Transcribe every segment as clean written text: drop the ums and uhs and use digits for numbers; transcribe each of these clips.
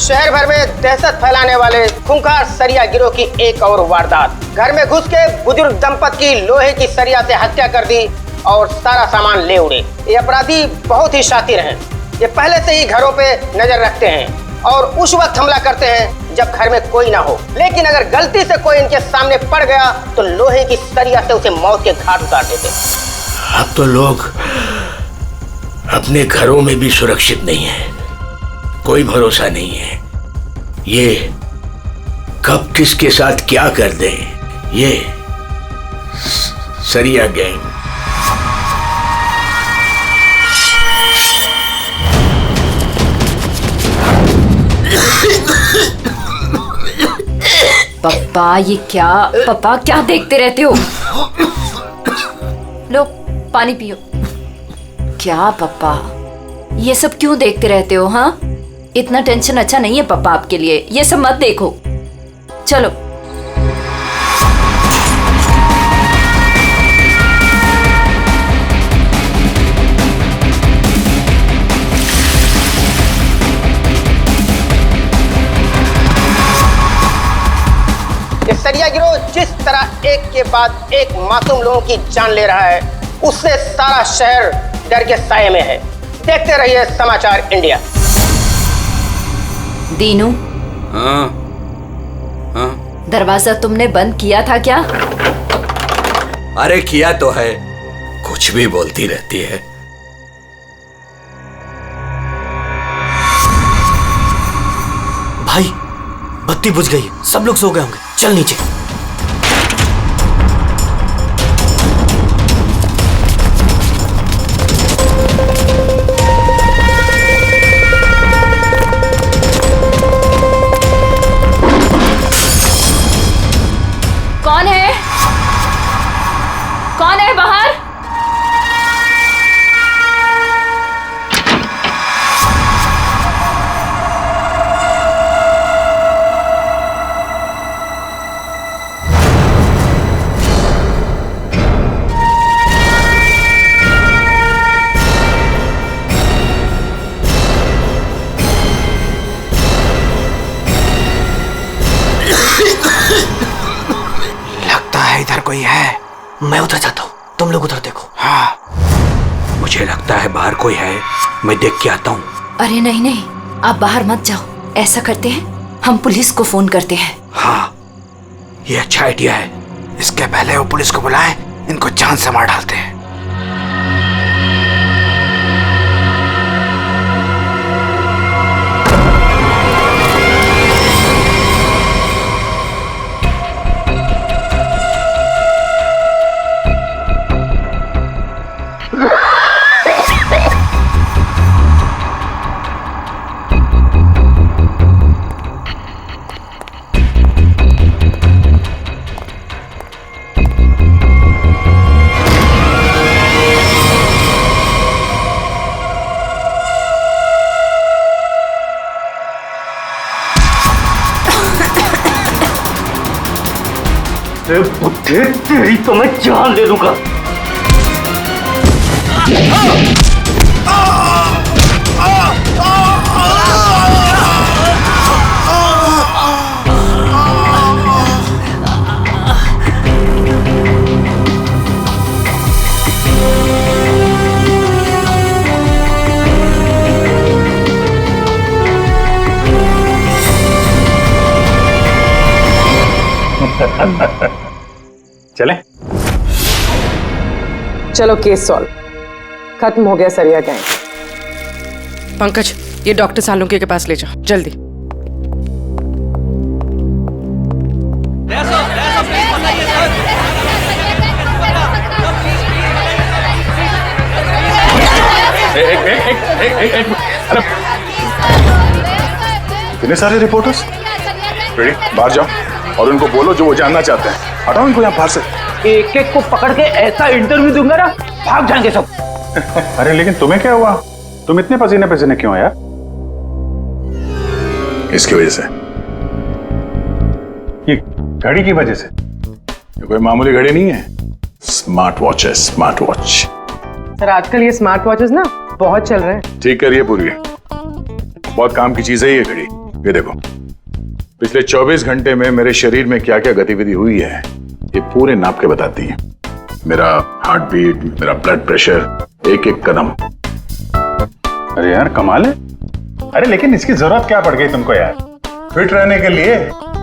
शहर भर में दहशत फैलाने वाले खूंखार सरिया गिरोह की एक और वारदात। घर में घुस के बुजुर्ग दंपत की लोहे की सरिया से हत्या कर दी और सारा सामान ले उड़े। ये अपराधी बहुत ही शातिर हैं। ये पहले से ही घरों पे नजर रखते हैं और उस वक्त हमला करते हैं जब घर में कोई ना हो। लेकिन अगर गलती से कोई इनके सामने पड़ गया तो लोहे की सरिया से उसे मौत के घाट उतार देते। अब तो लोग अपने घरों में भी सुरक्षित नहीं है, कोई भरोसा नहीं है। ये कब किसके साथ क्या कर दे, ये सरिया गैंग। पप्पा ये क्या, पप्पा क्या देखते रहते हो? लो पानी पियो। क्या पप्पा ये सब क्यों देखते रहते हो? हाँ, इतना टेंशन अच्छा नहीं है पप्पा आपके लिए, ये सब मत देखो। चलो ये सरिया गिरोह जिस तरह एक के बाद एक मासूम लोगों की जान ले रहा है, उससे सारा शहर डर के साये में है। देखते रहिए समाचार इंडिया। दीनू, हाँ हाँ, दरवाजा तुमने बंद किया था क्या? अरे किया तो है, कुछ भी बोलती रहती है। भाई बत्ती बुझ गई, सब लोग सो गए होंगे, चल नीचे। कौन है? कौन है बाहर? लगता है इधर कोई है, मैं उधर जाता हूँ, तुम लोग उधर देखो। हाँ, मुझे लगता है बाहर कोई है, मैं देख के आता हूँ। अरे नहीं नहीं, आप बाहर मत जाओ। ऐसा करते हैं, हम पुलिस को फोन करते हैं। हाँ, ये अच्छा आइडिया है। इसके पहले वो पुलिस को बुलाएं, इनको जान से मार डालते हैं। तेरी तो मैं जान ले लूंगा। चलें? चलो केस सॉल्व, खत्म हो गया सरिया गैंग। पंकज, ये डॉक्टर सालुंके के पास ले जाओ जल्दी। इतने सारे रिपोर्टर्स, बाहर जाओ और उनको बोलो जो वो जानना चाहते हैं। हटाओ इनको यहाँ बाहर से। एक एक को पकड़ के ऐसा इंटरव्यू दूंगा ना, भाग जाएंगे सब। अरे लेकिन तुम्हें क्या हुआ? तुम इतने पसीने पसीने क्यों यार? इसकी वजह से, ये घड़ी की वजह से। ये कोई मामूली घड़ी नहीं है, स्मार्ट वॉच है, स्मार्ट वॉच। सर आजकल ये स्मार्ट वॉचेस ना बहुत चल रहे हैं। ठीक करिए पूरी, बहुत काम की चीज है ये घड़ी। ये देखो, पिछले 24 घंटे में मेरे शरीर में क्या क्या गतिविधि हुई है ये पूरे नाप के बताती है। मेरा हार्ट बीट, मेरा ब्लड प्रेशर, एक एक कदम। अरे यार कमाल है। अरे लेकिन इसकी जरूरत क्या पड़ गई तुमको यार, फिट रहने के लिए?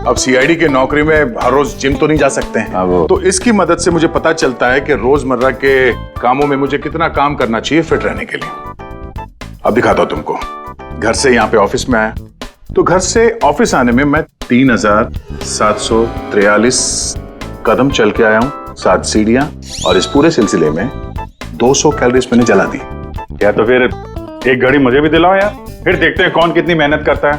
अब सीआईडी की नौकरी में हर रोज जिम तो नहीं जा सकते हैं, तो इसकी मदद से मुझे पता चलता है कि रोजमर्रा के कामों में मुझे कितना काम करना चाहिए फिट रहने के लिए। अब दिखाता हूं तुमको। घर से यहाँ पे ऑफिस में आया, तो घर से ऑफिस आने में मैं 3743 कदम चल के आया हूँ, 7 सीढ़ियां, और इस पूरे सिलसिले में 200 कैलोरीज मैंने जला दी। या तो फिर एक घड़ी मुझे भी दिलाओ यार, फिर देखते हैं कौन कितनी मेहनत करता है।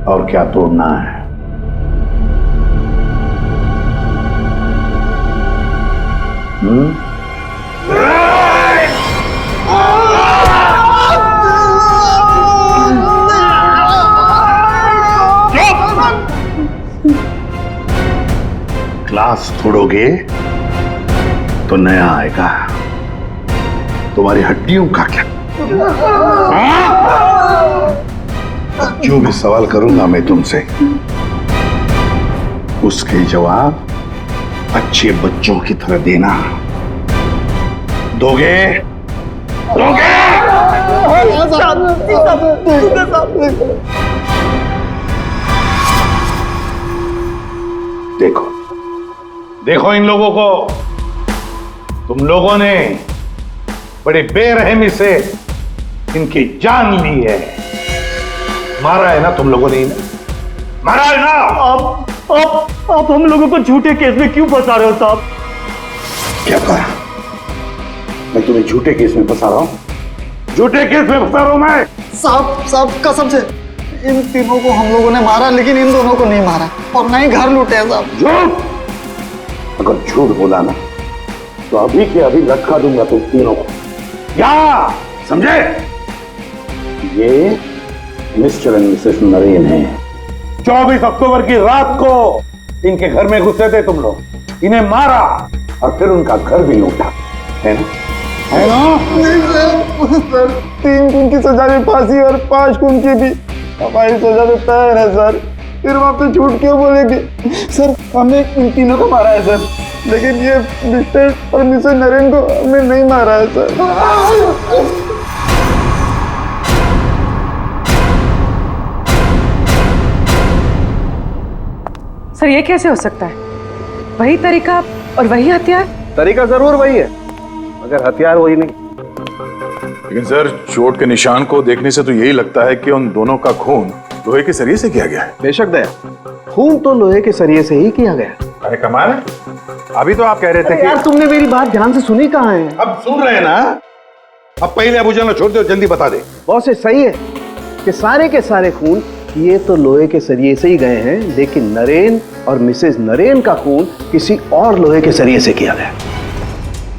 और क्या तोड़ना है? ग्लास तोड़ोगे तो नया आएगा, तुम्हारी हड्डियों का क्या? जो भी सवाल करूंगा मैं तुमसे, उसके जवाब अच्छे बच्चों की तरह देना। दोगे? दोगे? देखो देखो इन लोगों को, तुम लोगों ने बड़ी बेरहमी से इनकी जान ली है। मारा है ना तुम लोगों ने इन्हें? मारा है ना? आप हम लोगों को झूठे केस में क्यों फंसा रहे हो साहब? क्या कहा? मैं तुम्हें झूठे केस में फंसा रहा हूं? झूठे केस में फंसा रहा हूं मैं? साहब कसम से इन तीनों को हम लोगों ने मारा, लेकिन इन दोनों को नहीं मारा और ना ही घर लूटे हैं साहब। झूठ! अगर झूठ बोला ना तो अभी के अभी लटका दूंगा तुम तीनों को। क्या समझे? ये मिस्टर एंड मिसेस नरेन है। 24 अक्टूबर की रात को इनके घर में घुसे थे तुम लोग, इन्हें मारा और फिर उनका घर भी लूटा, है ना? है ना? नहीं सर, 3 खून की सजा में फांसी और 5 खून की भी हमारी सजा तो तय है सर। फिर वहां पे झूठ क्यों बोलेंगे सर? हमने इन तीनों को मारा है सर, लेकिन ये मिस्टर और मिसेस नरेन को हमने नहीं मारा है सर। सर ये कैसे हो सकता है? वही तरीका और वही हथियार? तरीका जरूर वही है, मगर हथियार वही नहीं। लेकिन सर, चोट के निशान को देखने से तो यही लगता है कि उन दोनों का खून लोहे के सरिये से किया गया है। बेशक दया, खून तो लोहे के सरिये से ही किया गया। अरे कमाल है, अभी तो आप कह रहे थे कि यार तुमने मेरी बात ध्यान से सुनी कहाँ है? अब सुन रहे हैं ना? अब पहले अबू जान छोड़ दो, जल्दी बता दे। बहुत से सही है कि सारे के सारे खून ये तो लोहे के सरिये से ही गए हैं, लेकिन नरेन और मिसेस नरेन का खून किसी और लोहे के सरिये से किया गया।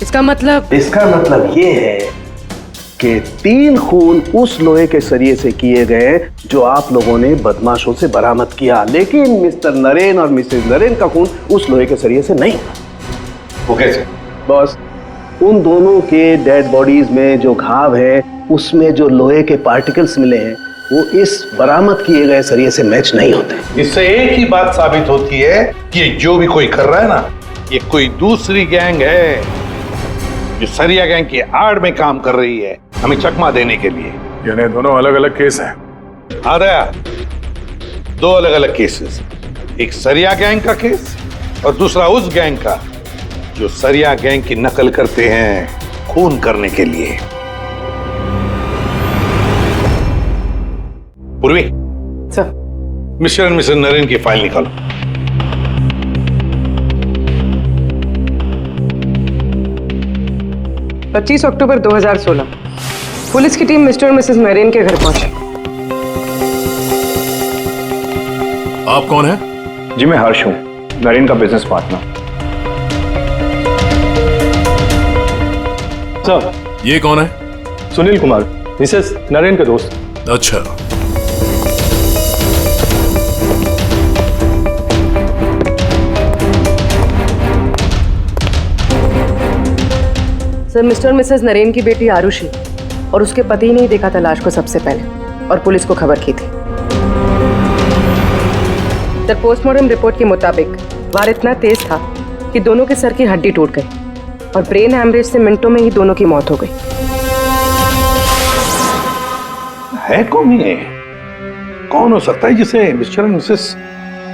इसका मतलब ये है कि 3 खून उस लोहे के सरिये से किए गए जो आप लोगों ने बदमाशों से बरामद किया, लेकिन मिस्टर नरेन और मिसेस नरेन का खून उस लोहे के सरिये से नहीं। वो कैसे? बॉस, उन दोनों के डेड बॉडीज में जो घाव है उसमें जो लोहे के पार्टिकल्स मिले हैं वो इस बरामद किए गए सरिये से मैच नहीं होते। इससे एक ही बात साबित होती है कि ये जो भी कोई कर रहा है ना, ये कोई दूसरी गैंग है जो सरिया गैंग की आड़ में काम कर रही है, हमें चकमा देने के लिए। यानी दोनों अलग अलग केस हैं। आदया, 2 अलग अलग केसेस, एक सरिया गैंग का केस और दूसरा उस गैंग का जो सरिया गैंग की नकल करते हैं खून करने के लिए। Purvi sir, Mr and Mrs Naren की फाइल निकालो। पच्चीस अक्टूबर 2016 पुलिस की टीम मिस्टर और मिसेस नरेन के घर पहुंची। आप कौन हैं? जी मैं हर्ष हूं, नरेन का बिजनेस पार्टनर। सर, ये कौन है? सुनील कुमार, मिसेस नरेन के दोस्त। अच्छा, सर मिस्टर और मिसेस नरेन की बेटी आरुषि और उसके पति ने ही देखा था लाश को सबसे पहले और पुलिस को खबर की थी। सर पोस्टमार्टम रिपोर्ट के मुताबिक वार इतना तेज था कि दोनों के सर की हड्डी टूट गई और ब्रेन हैमरेज से मिनटों में ही दोनों की मौत हो गई। है कौन ये? कौन हो सकता है जिसे मिस्टर और मिसेस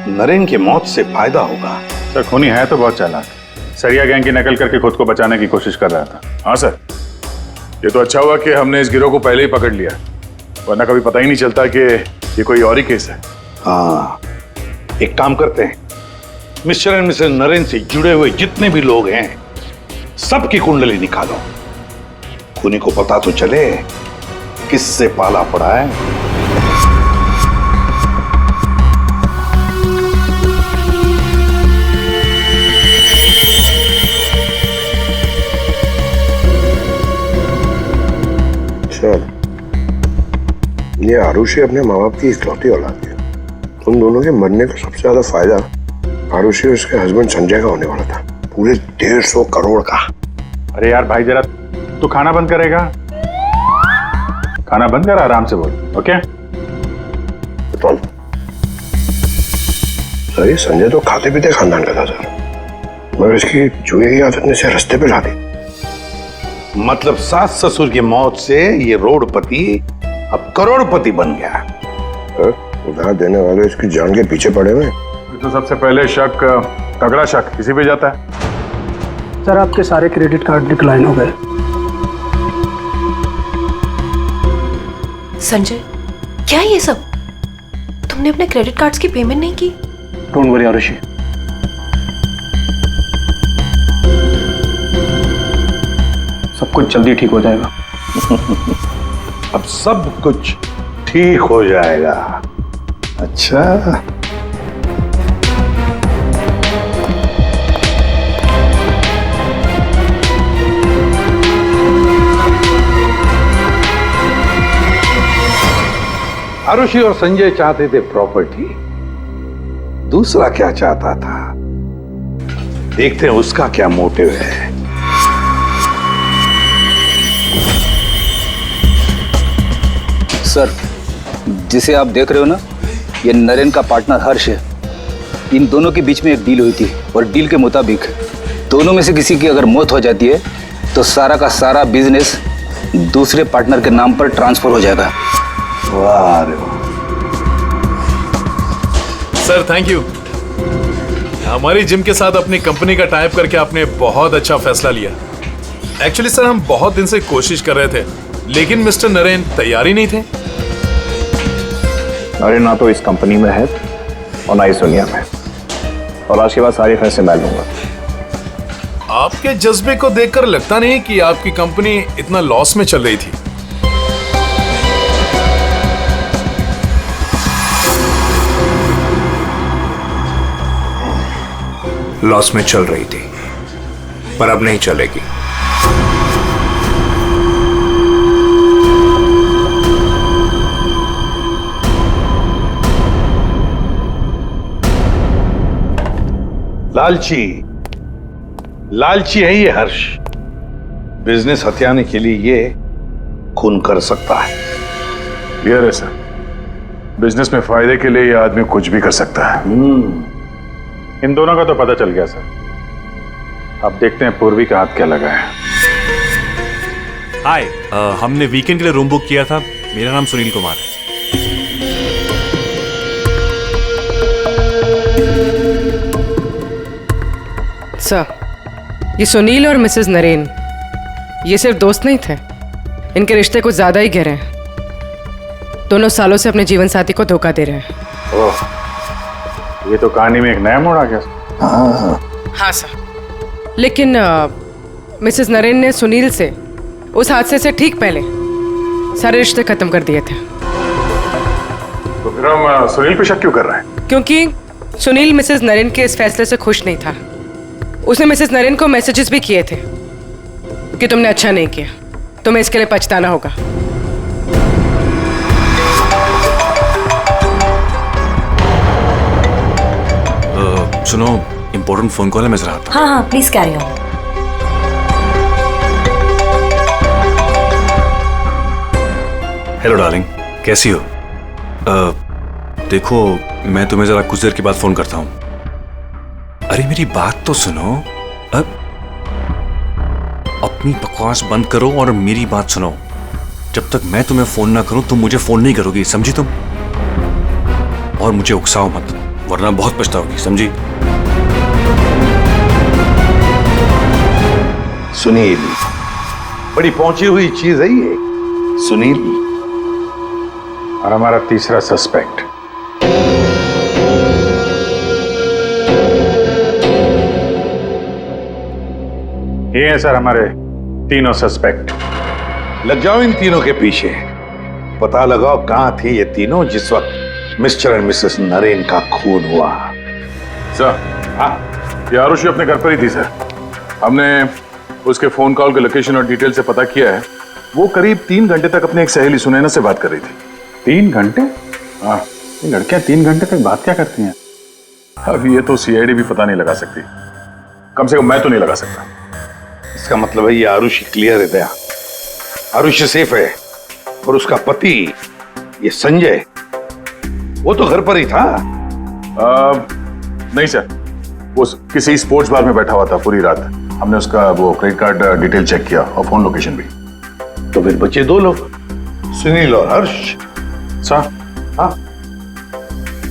नरेन की मौत से फायदा होगा? सर खूनी है तो बहुत चालाक, सरिया गैंग की नकल करके खुद को बचाने की कोशिश कर रहा था। हाँ सर, ये तो अच्छा हुआ कि हमने इस गिरोह को पहले ही पकड़ लिया, वरना कभी पता ही नहीं चलता कि ये कोई और ही केस है। हाँ, एक काम करते हैं, मिस्टर एंड मिसेस नरेन से जुड़े हुए जितने भी लोग हैं सबकी कुंडली निकालो, खूनी को पता तो चले किससे पाला पड़ा है। सर, ये आरुषि अपने माँ बाप की इकलौती औलाद है। उन दोनों के मरने का सबसे ज्यादा फायदा आरुषि और उसके हस्बैंड संजय का होने वाला था, पूरे 150 करोड़ का। अरे यार भाई, जरा तू खाना बंद करेगा? खाना बंद कर, आराम से बोल। ओके सर, ये संजय तो खाते पीते खानदान का था सर, मगर इसकी जुए की आदत ने से रास्ते पे ला दी। मतलब सास ससुर की मौत से ये रोडपति अब करोड़पति बन गया। उधार देने वाले इसकी जान के पीछे पड़े हुए। तो सबसे पहले शक, तगड़ा शक किसी पे जाता है। सर, आपके सारे क्रेडिट कार्ड डिक्लाइन हो गए। संजय, क्या ये सब? तुमने अपने क्रेडिट कार्ड्स की पेमेंट नहीं की? डोंट वरी आरुषि, सब कुछ जल्दी ठीक हो जाएगा। अब सब कुछ ठीक हो जाएगा। अच्छा, आरुषि और संजय चाहते थे प्रॉपर्टी, दूसरा क्या चाहता था, देखते हैं उसका क्या मोटिव है। सर, जिसे आप देख रहे हो ना, ये नरेन का पार्टनर हर्ष है। इन दोनों के बीच में एक डील हुई थी और डील के मुताबिक दोनों में से किसी की अगर मौत हो जाती है तो सारा का सारा बिजनेस दूसरे पार्टनर के नाम पर ट्रांसफर हो जाएगा। वाह रे वाह। Sir thank you. हमारी जिम के साथ अपनी कंपनी का टाइप करके आपने बहुत अच्छा फैसला लिया। एक्चुअली सर, हम बहुत दिन से कोशिश कर रहे थे, लेकिन मिस्टर नरेन तैयार ही नहीं थे। नरेन ना तो इस कंपनी में है और ना इस दुनिया में, और आज के बाद सारे फैसले मैं लूंगा। आपके जज्बे को देखकर लगता नहीं कि आपकी कंपनी इतना लॉस में चल रही थी। लॉस में चल रही थी, पर अब नहीं चलेगी। लालची है ये हर्ष। बिजनेस हथियाने के लिए ये खून कर सकता है। क्लियर है सर, बिजनेस में फायदे के लिए ये आदमी कुछ भी कर सकता है। इन दोनों का तो पता चल गया सर। अब देखते हैं पूर्वी का हाथ क्या लगा है। हाय, हमने वीकेंड के लिए रूम बुक किया था। मेरा नाम सुनील कुमार है। सर, ये सुनील और मिसेस नरेन ये सिर्फ दोस्त नहीं थे, इनके रिश्ते कुछ ज्यादा ही गहरे हैं। दोनों सालों से अपने जीवन साथी को धोखा दे रहे हैं। ओह, ये तो कहानी में एक नया मोड़ आ गया। हाँ सर, लेकिन मिसेस नरेन ने सुनील से उस हादसे से ठीक पहले सारे रिश्ते खत्म कर दिए थे। तो फिर हम सुनील पे शक क्यों कर रहे हैं? क्योंकि सुनील मिसेस नरेन के इस फैसले से खुश नहीं था। उसने मिसेस नरेन को मैसेजेस भी किए थे कि तुमने अच्छा नहीं किया, तुम्हें इसके लिए पछताना होगा। सुनो, इंपॉर्टेंट फोन कॉल है, मैं जरा आता हूं। हाँ हाँ, please carry on. Hello darling, कैसी हो? देखो, मैं तुम्हें जरा कुछ देर के बाद फोन करता हूँ। अरे मेरी बात तो सुनो। अपनी बकवास बंद करो और मेरी बात सुनो। जब तक मैं तुम्हें फोन ना करूं तुम मुझे फोन नहीं करोगी, समझी तुम? और मुझे उकसाओ मत, वरना बहुत पछताओगी, समझी? सुनील, बड़ी पहुंची हुई चीज है ये। सुनील और हमारा तीसरा सस्पेक्ट। ये हैं सर हमारे तीनों सस्पेक्ट। लग जाओ इन तीनों के पीछे, पता लगाओ कहां थे ये तीनों जिस वक्त मिस्टर एंड मिसेस नरेन का खून हुआ। सर, हाँ, ये आरुषि अपने घर पर ही थी सर। हमने उसके फोन कॉल के लोकेशन और डिटेल से पता किया है। वो करीब 3 घंटे तक अपनी एक सहेली सुनैना से बात कर रही थी। 3 घंटे? हाँ, ये लड़कियां 3 घंटे तक बात क्या करती हैं? अब ये तो सीआईडी भी पता नहीं लगा सकती, कम से कम मैं तो नहीं लगा सकता। इसका मतलब है ये आरुषि क्लियर है दया। आरुषि सेफ है और उसका पति ये संजय वो तो घर पर ही था। नहीं सर, वो किसी स्पोर्ट्स बार में बैठा हुआ था पूरी रात। हमने उसका वो क्रेडिट कार्ड डिटेल चेक किया और फोन लोकेशन भी। तो फिर बचे 2 लोग, सुनील और हर्ष। सर, हाँ,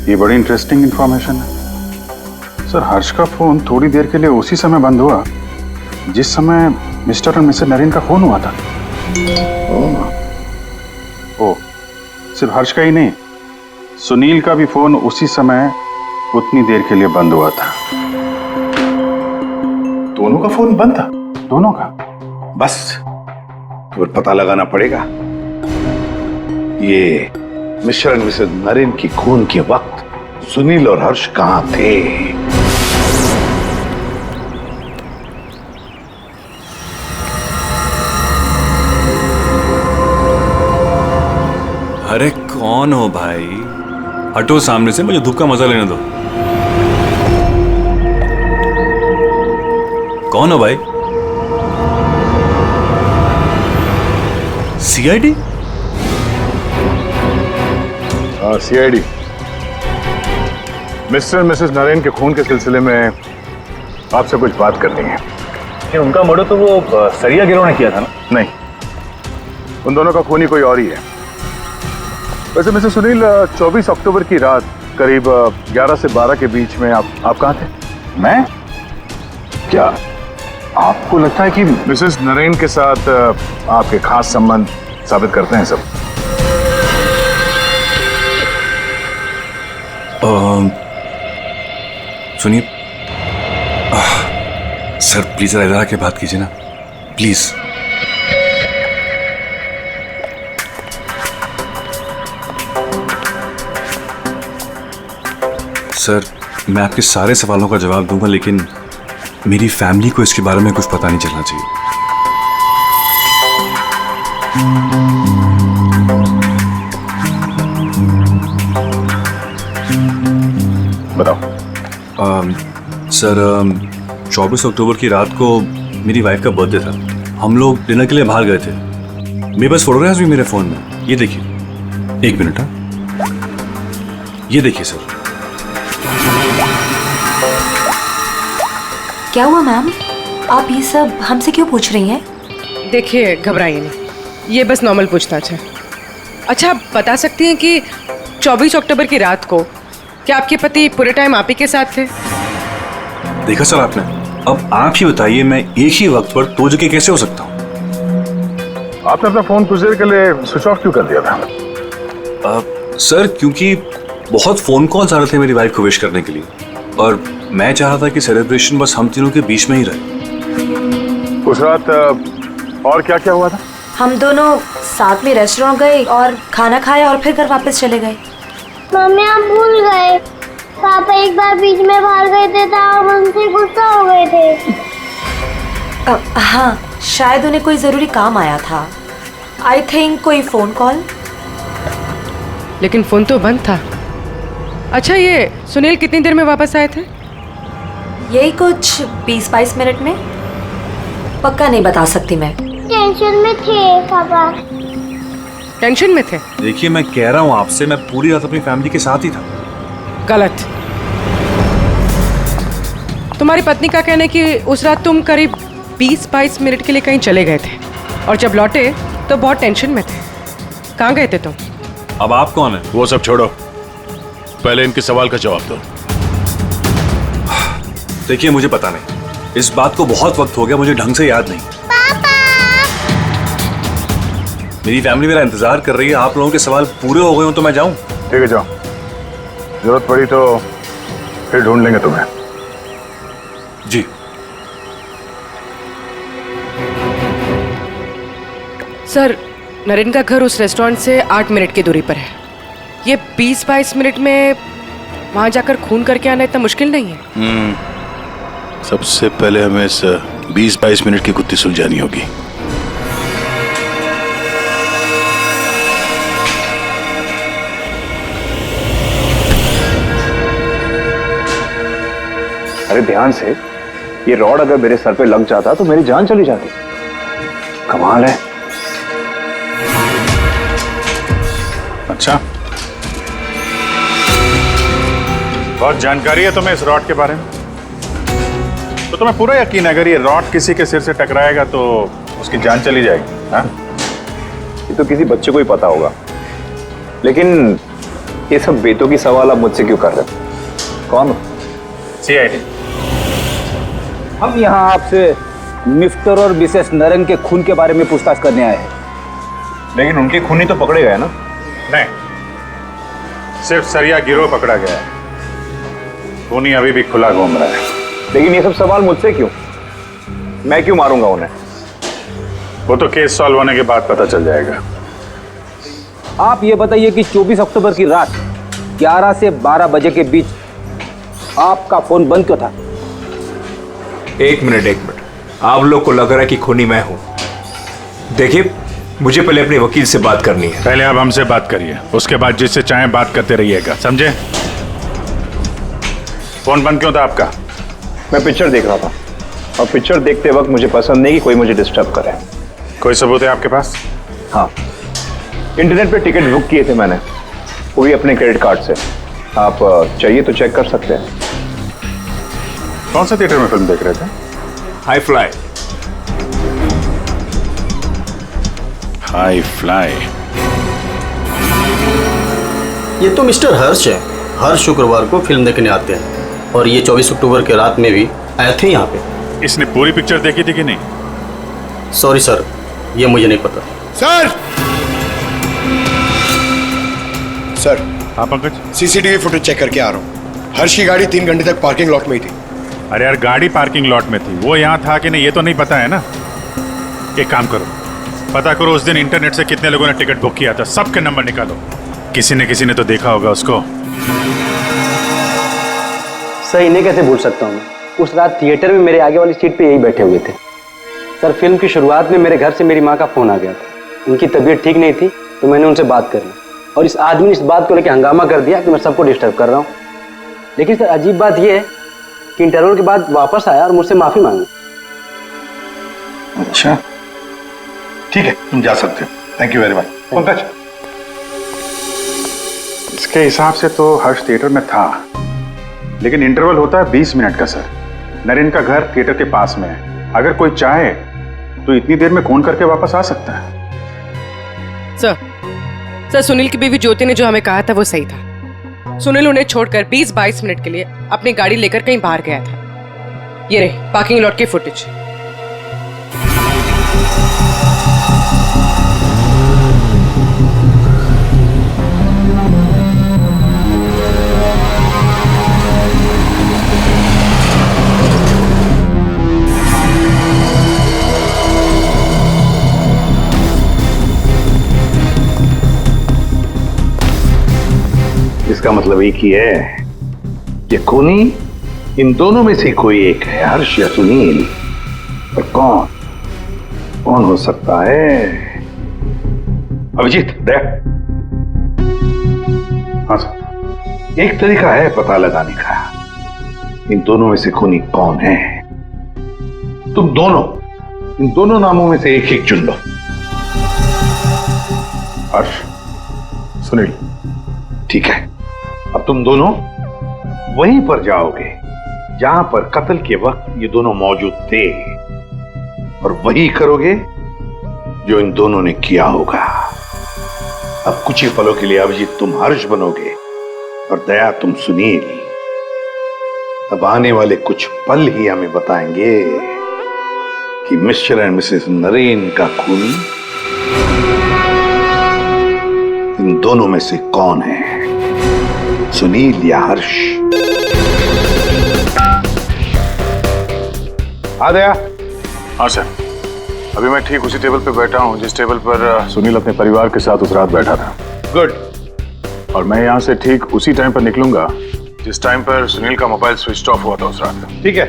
ये बड़ी इंटरेस्टिंग इंफॉर्मेशन है सर। हर्ष का फोन थोड़ी देर के लिए उसी समय बंद हुआ जिस समय मिस्टर और मिसेस नरेन का फोन हुआ था। ओ, सिर्फ हर्ष का ही नहीं, सुनील का भी फोन उसी समय उतनी देर के लिए बंद हुआ था। दोनों का फोन बंद था? दोनों का। बस तो पता लगाना पड़ेगा ये मिस्टर एंड मिसेस नरेन की खून के वक्त सुनील और हर्ष कहां थे। अरे कौन हो भाई? हटो सामने से, मुझे धूप का मजा लेने दो। कौन हो भाई? सीआईडी? हाँ, सीआईडी। मिस्टर मिसेस नरेन के खून के सिलसिले में आपसे कुछ बात करनी है। उनका मर्डर तो वो सरिया गिरोह ने किया था ना? नहीं, उन दोनों का खूनी कोई और ही है। वैसे मिस्टर सुनील, 24 अक्टूबर की रात करीब 11 से 12 के बीच में आप कहाँ थे? मैं? क्या आपको लगता है कि मिसेस नरेन के साथ आपके खास संबंध साबित करते हैं सब? सुनिए सर, प्लीज इधर आके बात कीजिए ना, प्लीज। सर, मैं आपके सारे सवालों का जवाब दूंगा, लेकिन मेरी फैमिली को इसके बारे में कुछ पता नहीं चलना चाहिए। बताओ। सर, 24 अक्टूबर की रात को मेरी वाइफ का बर्थडे था। हम लोग डिनर के लिए बाहर गए थे। मेरे पास फोटोग्राफ्स भी मेरे फोन में, ये देखिए। 1 मिनट। ये देखिए सर। क्या हुआ मैम? आप ये सब हमसे क्यों पूछ रही हैं? देखिए, घबराइए नहीं, ये बस नॉर्मल पूछताछ है। अच्छा, आप बता सकती हैं कि 24 अक्टूबर की रात को क्या आपके पति पूरे टाइम आप ही के साथ थे? देखा सर आपने, अब आप ही बताइए, मैं एक ही वक्त पर 2 जगह कैसे हो सकता हूँ? आपने अपना फोन कुछ देर के लिए स्विच ऑफ क्यों कर दिया था? सर, क्योंकि बहुत फोन कॉल्स आ रहे थे मेरी वाइफ को विश करने के लिए, और मैं चाह रहा था कि सेलिब्रेशन बस हम तीनों के बीच में ही रहे। उस रात और क्या क्या हुआ था? हम दोनों साथ में रेस्टोरेंट गए और खाना खाया और फिर घर वापस चले गए। मम्मी, आप भूल गए, पापा एक बार बीच में बाहर गए थे तो आप हमसे गुस्सा हो गए थे। हाँ, शायद उन्हें कोई जरूरी काम आया था। आई थिंक कोई फोन कॉल। लेकिन फोन तो बंद था। अच्छा, ये सुनील कितनी देर में वापस आए थे? यही कुछ 20-22 मिनट में। पक्का नहीं बता सकती मैं। टेंशन में थे पापा। टेंशन में थे। देखिए मैं कह रहा हूँ आपसे, मैं पूरी रात अपनी फैमिली के साथ ही था। गलत। तुम्हारी पत्नी का कहना है कि उस रात तुम करीब 20-22 मिनट के लिए कहीं चले गए थे और जब लौटे तो बहुत टेंशन में थे। कहाँ गए थे तुम? अब आप कौन है? वो सब छोड़ो, पहले इनके सवाल का जवाब दो। देखिए मुझे पता नहीं, इस बात को बहुत वक्त हो गया, मुझे ढंग से याद नहीं। मेरी फैमिली मेरा इंतजार कर रही है, आप लोगों के सवाल पूरे हो गए हो तो मैं जाऊं? ठीक है जाओ, जरूरत पड़ी तो फिर ढूंढ लेंगे तुम्हें। जी। सर, नरेन का घर उस रेस्टोरेंट से 8 मिनट की दूरी पर है। ये 20-22 मिनट में वहां जाकर खून करके आना इतना मुश्किल नहीं है। सबसे पहले हमें इस 20-22 मिनट की गुत्थी सुलझानी होगी। अरे ध्यान से, ये रॉड अगर मेरे सर पे लग जाता तो मेरी जान चली जाती। कमाल है। अच्छा, बहुत जानकारी है तुम्हें इस रॉड के बारे में, तो तुम्हें पूरा यकीन है अगर ये रॉड किसी के सिर से टकराएगा तो उसकी जान चली जाएगी? हाँ? ये तो किसी बच्चे को ही पता होगा, लेकिन ये सब बेतों की सवाल आप मुझसे क्यों कर रहे हो? कौन हो? CID। हम यहाँ आपसे मिस्टर और मिसेस नरेन के खून के बारे में पूछताछ करने आए हैं। लेकिन उनके खूनी तो पकड़े गए ना? नहीं, सिर्फ सरिया गिरोह पकड़ा गया है, खूनी अभी भी खुला घूम रहा है। लेकिन ये सब सवाल मुझसे क्यों? मैं क्यों मारूंगा उन्हें? वो तो केस सॉल्व होने के बाद पता चल जाएगा। आप ये बताइए कि 24 अक्टूबर की रात 11 से 12 बजे के बीच आपका फोन बंद क्यों था? एक मिनट, आप लोग को लग रहा है कि खूनी मैं हूं। देखिए, मुझे पहले अपने वकील से बात करनी है। पहले आप हमसे बात करिए, उसके बाद जिससे चाहें बात करते रहिएगा, समझे? फोन बंद क्यों था आपका? मैं पिक्चर देख रहा था और पिक्चर देखते वक्त मुझे पसंद नहीं कि कोई मुझे डिस्टर्ब करे। कोई सबूत है आपके पास? हाँ, इंटरनेट पे टिकट बुक किए थे मैंने, वो भी अपने क्रेडिट कार्ड से। आप चाहिए तो चेक कर सकते हैं। कौन सा थिएटर में फिल्म देख रहे थे? High fly. High fly. ये तो मिस्टर हर्ष है, हर शुक्रवार को फिल्म देखने आते हैं और ये 24 अक्टूबर के रात में भी आए थे यहाँ पे। इसने पूरी पिक्चर देखी थी कि नहीं? सॉरी सर, ये मुझे नहीं पता। सर! सर, हाँ पंकज, CCTV फुटेज चेक करके आ रहा हूँ। हर्ष की गाड़ी 3 घंटे तक पार्किंग लॉट में ही थी। अरे यार, गाड़ी पार्किंग लॉट में थी, वो यहाँ था कि नहीं ये तो नहीं पता है ना। एक काम करो, पता करो उस दिन इंटरनेट से कितने लोगों ने टिकट बुक किया था, सबके नंबर निकालो। किसी ने तो देखा होगा उसको। सर, इन्हें कैसे भूल सकता हूँ मैं? उस रात थिएटर में मेरे आगे वाली सीट पे यही बैठे हुए थे। सर, फिल्म की शुरुआत में मेरे घर से मेरी माँ का फोन आ गया था। उनकी तबीयत ठीक नहीं थी तो मैंने उनसे बात कर ली और इस आदमी ने इस बात को लेकर हंगामा कर दिया कि मैं सबको डिस्टर्ब कर रहा हूँ। लेकिन सर, अजीब बात यह है कि इंटरवल के बाद वापस आया और मुझसे माफी मांगी। अच्छा, ठीक है, तुम जा सकते हो। Thank you very much. Pankaj, इसके हिसाब से तो हर्ष थिएटर में था, लेकिन इंटरवल होता है 20 मिनट का सर। नरेन का घर थिएटर के पास में है, अगर कोई चाहे तो इतनी देर में फोन करके वापस आ सकता है। सर, सुनील की बीवी ज्योति ने जो हमें कहा था वो सही था। सुनील उन्हें छोड़कर 20-22 मिनट के लिए अपनी गाड़ी लेकर कहीं बाहर गया था। ये रहे पार्किंग लॉट की फुटेज। इसका मतलब एक ही है, ये खूनी इन दोनों में से कोई एक है, हर्ष या सुनील। पर कौन हो सकता है? अभिजीत, दया। हाँ सर, एक तरीका है पता लगाने का, इन दोनों में से खूनी कौन है। तुम दोनों इन दोनों नामों में से एक चुन लो। हर्ष, सुनील, ठीक है, अब तुम दोनों वहीं पर जाओगे जहां पर कत्ल के वक्त ये दोनों मौजूद थे, और वही करोगे जो इन दोनों ने किया होगा। अब कुछ ही पलों के लिए अभिजीत तुम हर्ष बनोगे और दया तुम सुनील। अब आने वाले कुछ पल ही हमें बताएंगे कि मिस्टर एंड मिसेस नरेन का खून इन दोनों में से कौन है, सुनील या हर्ष? आ गया? हाँ सर, अभी मैं ठीक उसी टेबल पे बैठा हूँ जिस टेबल पर सुनील अपने परिवार के साथ उस रात बैठा था। गुड। और मैं यहाँ से ठीक उसी टाइम पर निकलूंगा जिस टाइम पर सुनील का मोबाइल स्विच ऑफ हुआ था उस रात। ठीक है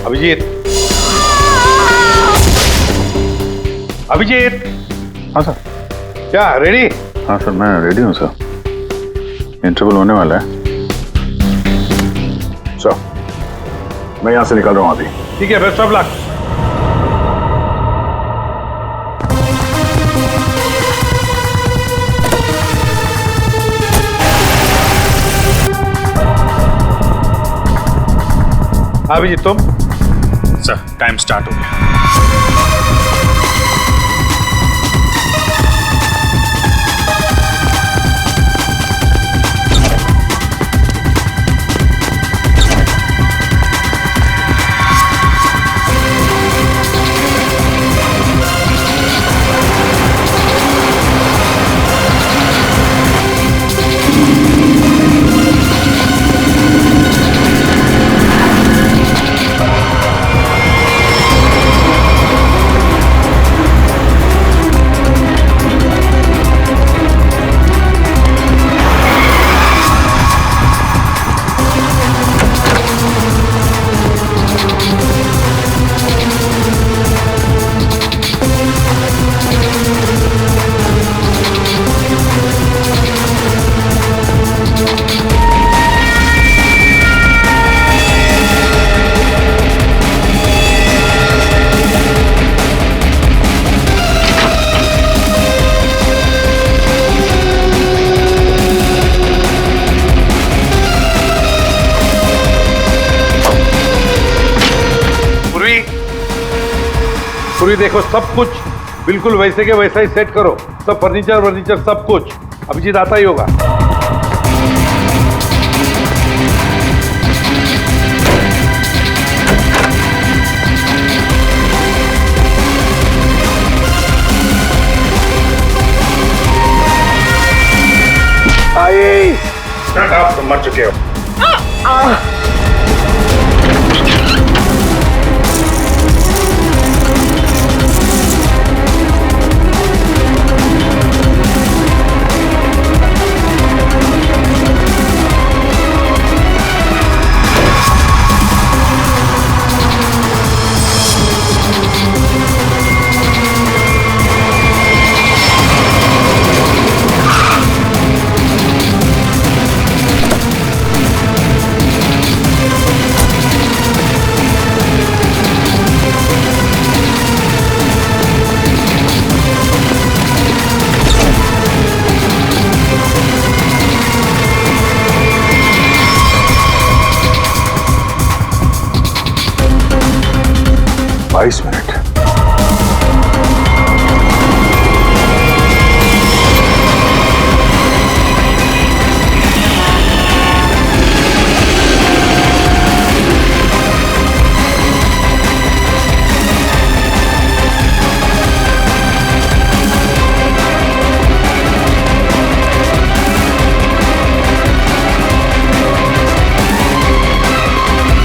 अभिजीत। अभिजीत। हाँ सर। क्या रेडी? हाँ सर, मैं रेडी हूँ सर, इंटरवल होने वाला है सर। मैं यहाँ से निकल रहा हूँ अभी। ठीक है, बेस्ट ऑफ लक। अभिजीत तुम? सर, टाइम स्टार्ट हो गया। पूरी देखो, सब कुछ बिल्कुल वैसे के वैसा ही सेट करो, सब फर्नीचर सब कुछ। अभिजीत आता ही होगा। आई आप तो मर चुके हो।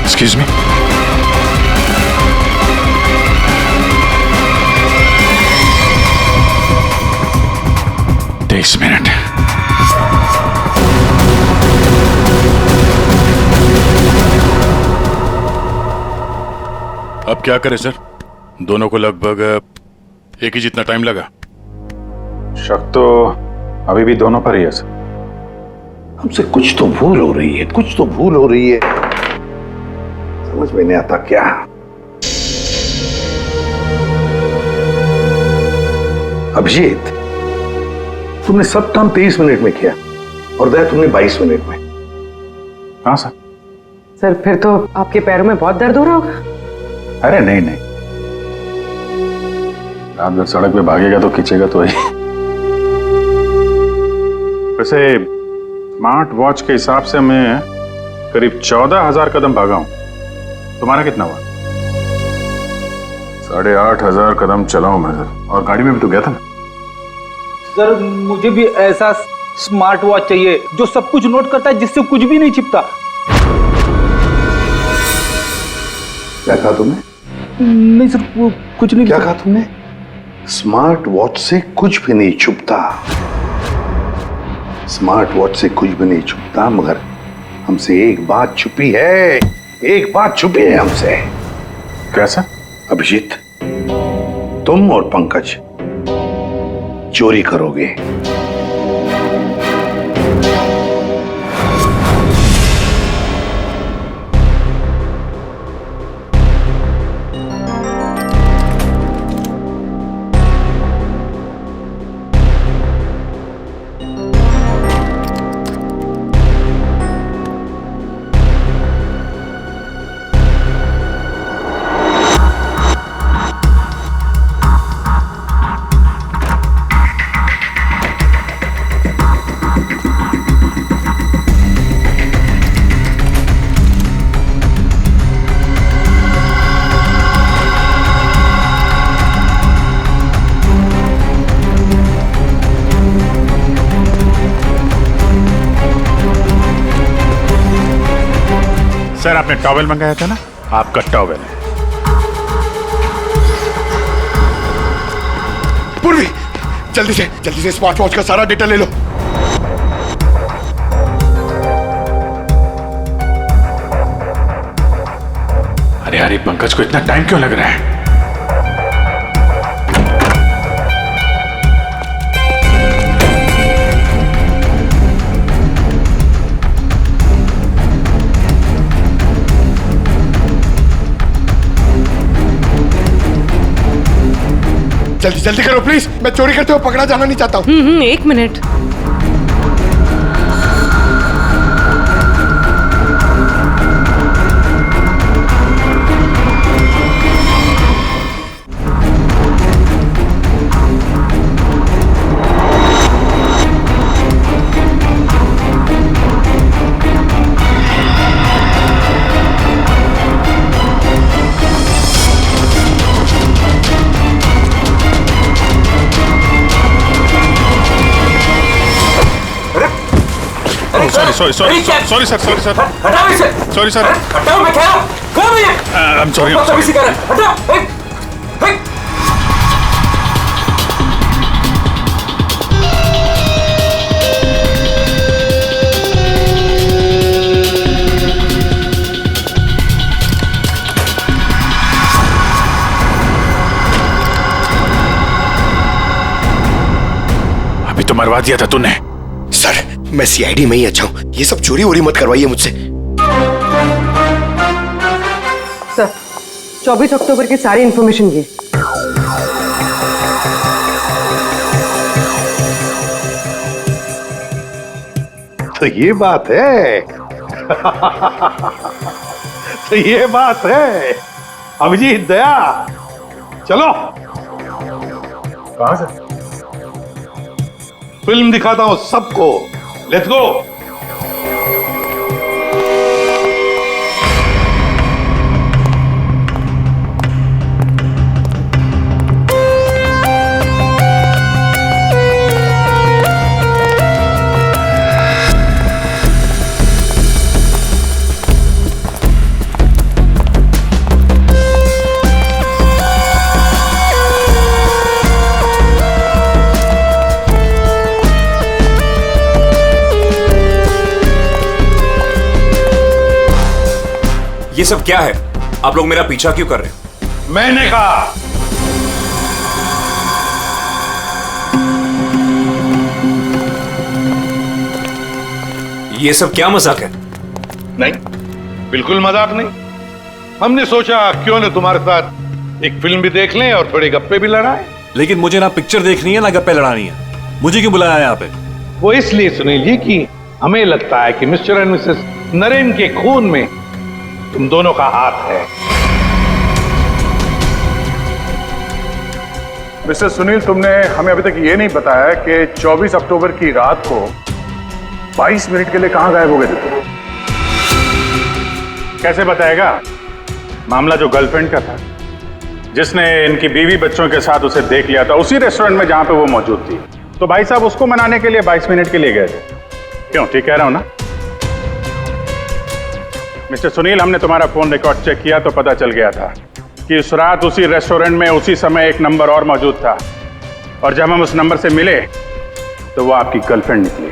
Excuse me? Takes a minute. अब क्या करें सर? दोनों को लगभग एक ही जितना टाइम लगा। शक तो अभी भी दोनों पर ही है सर। हमसे कुछ तो भूल हो रही है, कुछ तो भूल हो रही है। समझ में नहीं आता क्या। अभिजीत, तुमने सब काम 23 मिनट में किया और दया तुमने 22 मिनट में। हाँ सर। सर फिर तो आपके पैरों में बहुत दर्द हो रहा होगा। अरे नहीं नहीं, रात भर सड़क पे भागेगा तो खींचेगा तो ही। वैसे स्मार्ट वॉच के हिसाब से मैं करीब 14,000 कदम भागा हूं। तुम्हारा कितना हुआ? 8,500 कदम चला हूं मैं सर, और गाड़ी में भी तो गया था ना। सर मुझे भी ऐसा स्मार्ट वॉच चाहिए जो सब कुछ नोट करता है, जिससे कुछ भी नहीं छिपता। क्या कहा तुमने? नहीं सर, कुछ नहीं। क्या कहा तुमने? स्मार्ट वॉच से कुछ भी नहीं छुपता। स्मार्ट वॉच से कुछ भी नहीं छुपता, मगर हमसे एक बात छुपी है। एक बात छुपी है हमसे। कैसा? अभिजीत, तुम और पंकज चोरी करोगे। सर आपने टॉवेल मंगाया था ना, आपका टॉवेल है। पूर्वी, जल्दी से स्मार्ट वॉच का सारा डेटा ले लो। अरे पंकज को इतना टाइम क्यों लग रहा है? जल्दी करो प्लीज, मैं चोरी करते हुए पकड़ा जाना नहीं चाहता हूँ। 1 मिनट। Sorry sir. हटाओ इसे। Sorry sir. हटाओ, मैं कह रहा हूं। I am sorry. हटाओ। अभी तो मरवा दिया था तूने। सर मैं सीआईडी में ही अच्छा हूं, ये सब चोरी वोरी मत करवाइए मुझसे। सर 24 अक्टूबर की सारी इंफॉर्मेशन ये। तो ये बात है। तो ये बात है। अभिजीत, दया, चलो। कहां से? फिल्म दिखाता हूं सबको। Let's go. ये सब क्या है? आप लोग मेरा पीछा क्यों कर रहे हैं? मैंने कहा। ये सब क्या मजाक है? नहीं, बिल्कुल मजाक नहीं। हमने सोचा क्यों न तुम्हारे साथ एक फिल्म भी देख लें और थोड़ी गप्पे भी लड़ाएं। लेकिन मुझे ना पिक्चर देखनी है ना गप्पे लड़ानी है। मुझे क्यों बुलाया है यहाँ पे? वो इसलिए सुनील जी कि हमें लगता है कि मिस्टर एंड मिसेस नरेन के खून में तुम दोनों का हाथ है। मिस्टर सुनील, तुमने हमें अभी तक ये नहीं बताया कि 24 अक्टूबर की रात को 22 मिनट के लिए कहां गायब हो गए थे तुम? कैसे बताएगा? मामला जो गर्लफ्रेंड का था, जिसने इनकी बीवी बच्चों के साथ उसे देख लिया था उसी रेस्टोरेंट में जहां पे वो मौजूद थी, तो भाई साहब उसको मनाने के लिए 22 मिनट के लिए गए थे। क्यों, ठीक कह रहा हूं ना? मिस्टर सुनील, हमने तुम्हारा फोन रिकॉर्ड चेक किया तो पता चल गया था कि उस रात उसी रेस्टोरेंट में उसी समय एक नंबर और मौजूद था, और जब हम उस नंबर से मिले तो वो आपकी गर्लफ्रेंड निकली।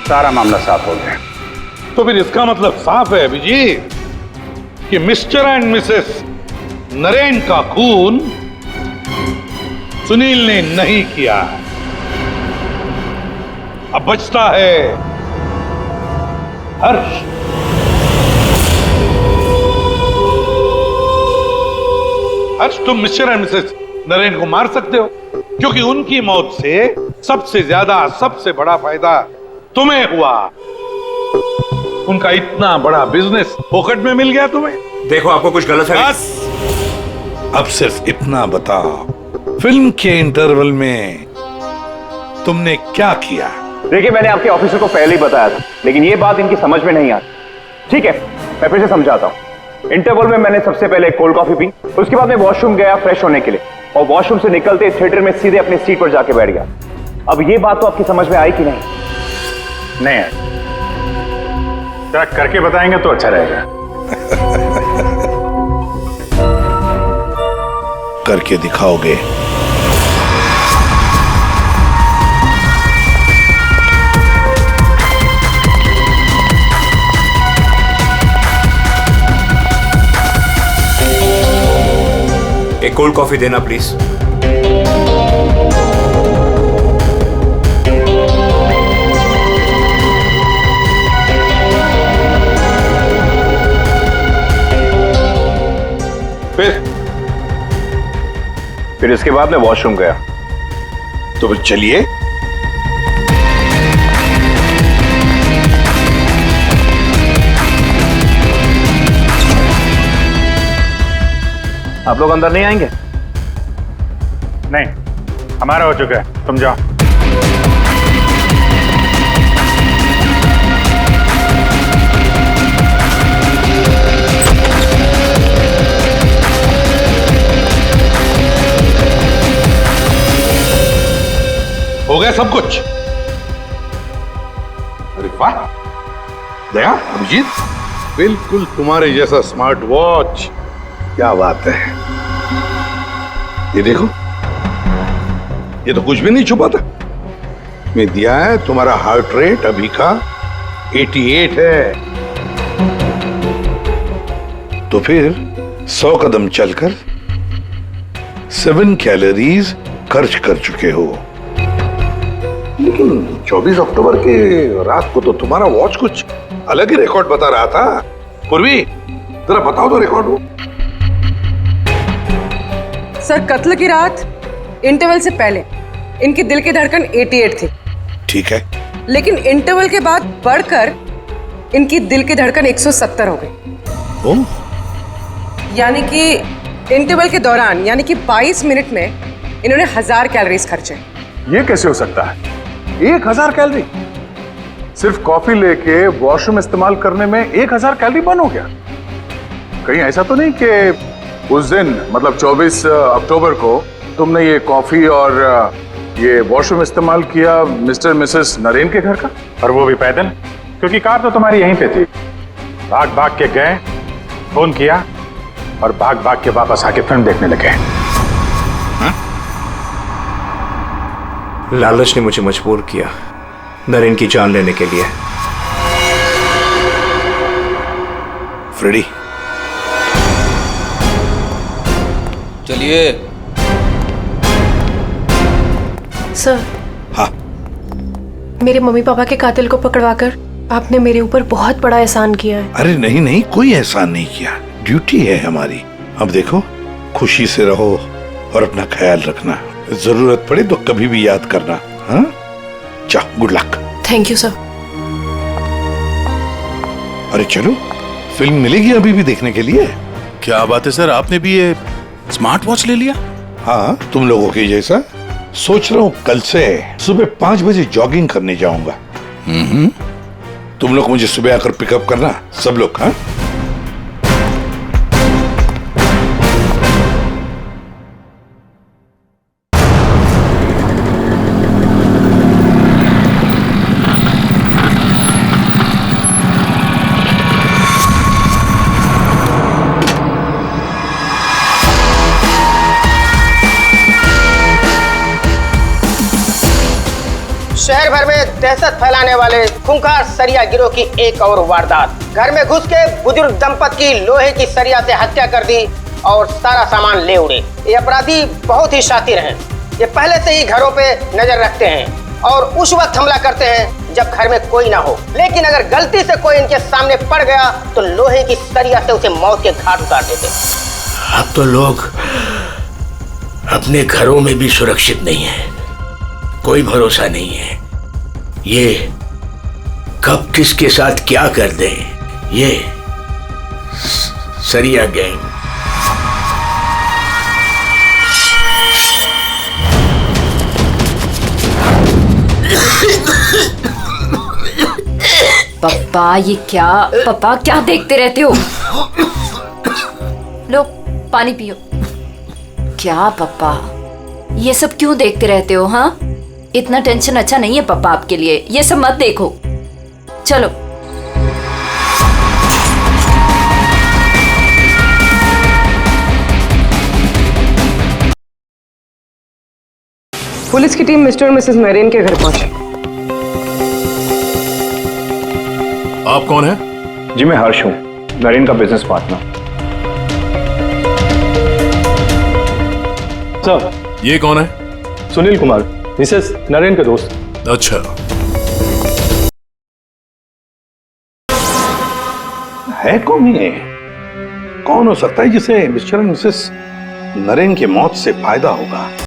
सारा मामला साफ हो गया। तो फिर इसका मतलब साफ है अभिजीत कि मिस्टर एंड मिसेस नरेन का खून सुनील ने नहीं किया। अब बचता है हर्ष। हर्ष, तुम मिस्टर एंड मिसेस नरेन को मार सकते हो, क्योंकि उनकी मौत से सबसे ज्यादा, सबसे बड़ा फायदा तुम्हें हुआ। उनका इतना बड़ा बिजनेस फोकट में मिल गया तुम्हें। देखो, आपको कुछ गलत है। बस अब सिर्फ इतना बताओ, फिल्म के इंटरवल में तुमने क्या किया? देखिए, मैंने आपके ऑफिसर को पहले ही बताया था, लेकिन ये बात इनकी समझ में नहीं आती। ठीक है, मैं फिर से समझाता हूँ। इंटरवल में मैंने सबसे पहले कोल्ड कॉफी पी, उसके बाद मैं वॉशरूम गया फ्रेश होने के लिए, और वॉशरूम से निकलते थिएटर में सीधे अपनी सीट पर जाके बैठ गया। अब ये बात तो आपकी समझ में आई कि नहीं? नहीं है। जरा करके बताएंगे तो अच्छा रहेगा। करके दिखाओगे? एक कोल्ड कॉफी देना प्लीज। फिर इसके बाद मैं वॉशरूम गया। तो फिर चलिए। आप लोग अंदर नहीं आएंगे? नहीं, हमारा हो चुका है, तुम जाओ। हो गया सब कुछ? अरे वाह दया, अभिजीत, बिल्कुल तुम्हारे जैसा स्मार्ट वॉच। क्या बात है। ये देखो, ये तो कुछ भी नहीं छुपा था। मैं दिया है तुम्हारा हार्ट रेट अभी का 88 है। तो फिर 100 कदम चलकर 7 कैलोरीज खर्च कर चुके हो। लेकिन 24 अक्टूबर के रात को तो तुम्हारा वॉच कुछ अलग ही रिकॉर्ड बता रहा था। पूर्वी, जरा बताओ तो रिकॉर्ड वो। सर, कत्ल की रात इंटरवल से पहले इनकी दिल की धड़कन 88 थी। ठीक है। लेकिन इंटरवल के बाद बढ़कर इनकी दिल की धड़कन 170 हो गई। ओह। यानी कि इंटरवल के दौरान, यानी कि 22 मिनट में इन्होंने 1000 कैलोरीज खर्चे। ये कैसे हो सकता है? 1000 कैलोरी? सिर्फ कॉफी लेके वॉशरूम इस्तेमाल करने में 1000 कैलोरी बर्न हो गया? कहीं ऐसा तो नहीं कि उस दिन, मतलब 24 अक्टूबर को तुमने ये कॉफी और ये वॉशरूम इस्तेमाल किया मिस्टर मिसेस नरेन के घर का, और वो भी पैदल? क्योंकि कार तो तुम्हारी यहीं पे थी। भाग भाग के गए, फोन किया और भाग भाग के वापस आके फिल्म देखने लगे। लालच ने मुझे मजबूर किया नरेन की जान लेने के लिए। फ्रेडी, चलिए। सर। हाँ। मेरे मम्मी पापा के कातिल को पकड़वाकर आपने मेरे ऊपर बहुत बड़ा एहसान किया है। अरे नहीं नहीं, कोई एहसान नहीं किया, ड्यूटी है हमारी। अब देखो, खुशी से रहो और अपना ख्याल रखना। जरूरत पड़े तो कभी भी याद करना। हाँ, चाह, good luck. Thank you sir. अरे चलो, फिल्म मिलेगी अभी भी देखने के लिए। क्या बात है सर, आपने भी ये स्मार्ट वॉच ले लिया? हाँ, तुम लोगों के जैसा। सोच रहा हूँ कल से सुबह 5 बजे जॉगिंग करने जाऊंगा। तुम लोग मुझे सुबह आकर पिकअप करना, सब लोग। हाँ, शहर भर में दहशत फैलाने वाले खूंखार सरिया गिरोह की एक और वारदात। घर में घुस के बुजुर्ग दंपत की लोहे की सरिया से हत्या कर दी और सारा सामान ले उड़े। ये अपराधी बहुत ही शातिर हैं। ये पहले से ही घरों पे नजर रखते हैं और उस वक्त हमला करते हैं जब घर में कोई ना हो। लेकिन अगर गलती से कोई इनके सामने पड़ गया तो लोहे की सरिया से उसे मौत के घाट उतार देते। अब तो लोग अपने घरों में भी सुरक्षित नहीं है, कोई भरोसा नहीं है। ये कब किसके साथ क्या कर दे, ये सरिया गैंग। पप्पा ये क्या, पप्पा क्या देखते रहते हो? लो पानी पियो। क्या पप्पा, ये सब क्यों देखते रहते हो? हाँ, इतना टेंशन अच्छा नहीं है पप्पा आपके लिए, ये सब मत देखो। चलो। पुलिस की टीम मिस्टर और मिसेस नरेन के घर पहुंची। आप कौन है? जी मैं हर्ष हूँ, नरेन का बिजनेस पार्टनर। सर ये कौन है? सुनील कुमार, मिसेस नरेन के दोस्त। अच्छा, है कौन ये? कौन हो सकता है जिसे मिस्टर एंड मिसेस नरेन की मौत से फायदा होगा?